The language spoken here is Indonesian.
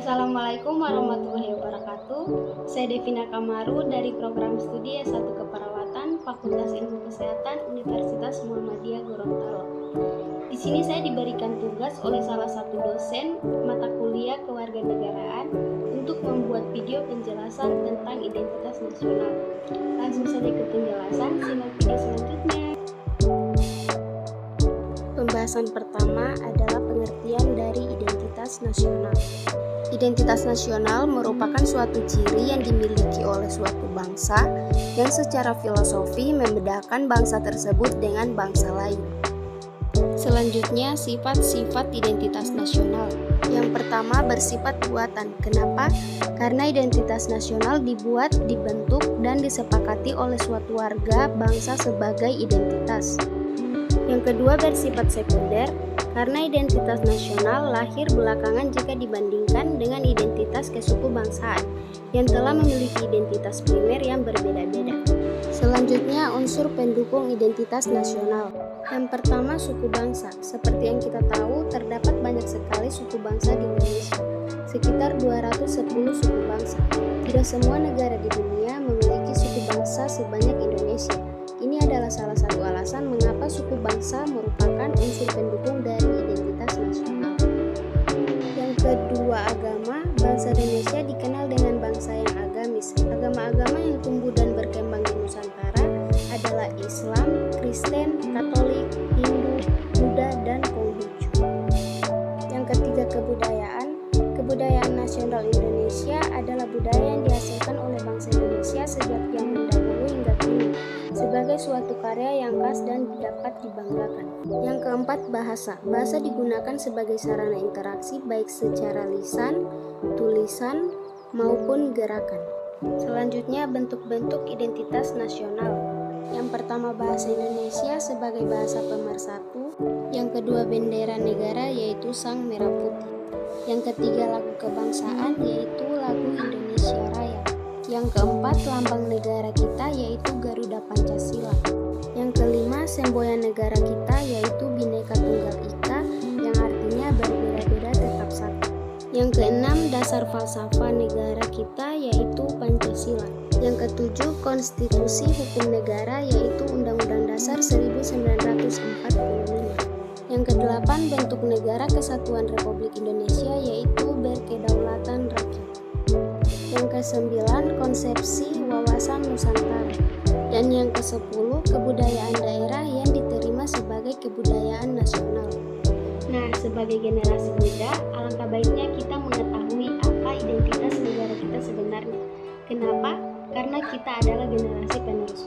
Assalamualaikum warahmatullahi wabarakatuh. Saya Devina Kamaru dari program studi S1 Keperawatan Fakultas Ilmu Kesehatan Universitas Muhammadiyah Gorontalo. Di sini saya diberikan tugas oleh salah satu dosen mata kuliah kewarganegaraan untuk membuat video penjelasan tentang identitas nasional. Langsung saja ke penjelasan, simak video selanjutnya. Pembahasan pertama adalah pengertian dari identitas nasional. Identitas nasional merupakan suatu ciri yang dimiliki oleh suatu bangsa yang secara filosofi membedakan bangsa tersebut dengan bangsa lain. Selanjutnya, sifat-sifat identitas nasional. Yang pertama, bersifat buatan. Kenapa? Karena identitas nasional dibuat, dibentuk, dan disepakati oleh suatu warga bangsa sebagai identitas. Yang kedua, bersifat sekunder. Karena identitas nasional lahir belakangan jika dibandingkan dengan identitas kesukubangsaan yang telah memiliki identitas primer yang berbeda-beda. Selanjutnya, unsur pendukung identitas nasional. Yang pertama, suku bangsa. Seperti yang kita tahu, terdapat banyak sekali suku bangsa di Indonesia, sekitar 210 suku bangsa. Tidak semua negara di dunia memiliki suku bangsa sebanyak Indonesia. Ini adalah salah satu alasan mengapa suku bangsa merupakan unsur pendukung dari identitas nasional. Yang kedua, agama. Bangsa Indonesia dikenal dengan bangsa yang agamis. Agama-agama yang tumbuh dan berkembang di Nusantara adalah Islam, Kristen, Katolik, Hindu, Buddha, dan Konghucu. Yang ketiga, kebudayaan. Kebudayaan nasional Indonesia adalah budaya yang dihasilkan oleh bangsa Indonesia sejak zaman dahulu hingga kini, sebagai suatu karya yang khas dan dapat dibanggakan. Yang keempat, bahasa. Bahasa digunakan sebagai sarana interaksi baik secara lisan, tulisan, maupun gerakan. Selanjutnya, bentuk-bentuk identitas nasional. Yang pertama, bahasa Indonesia sebagai bahasa pemersatu. Yang kedua, bendera negara yaitu Sang Merah Putih. Yang ketiga, lagu kebangsaan yaitu lagu Indonesia Raya. Yang keempat, lambang negara kita yaitu Garuda Pancasila. Yang kelima, semboyan negara kita yaitu Bhinneka Tunggal Ika yang artinya berbeda-beda tetap satu. Yang keenam, dasar falsafah negara kita yaitu Pancasila. Yang ketujuh, konstitusi hukum negara yaitu Undang-Undang Dasar 1945. Yang kedelapan, bentuk negara kesatuan Republik Indonesia yaitu berkedaulatan rakyat. Yang kesembilan, konsepsi wawasan Nusantara. Dan yang kesepuluh, kebudayaan daerah yang diterima sebagai kebudayaan nasional. Nah, sebagai generasi muda, alangkah baiknya kita mengetahui apa identitas negara kita sebenarnya. Kenapa? Karena kita adalah generasi penerus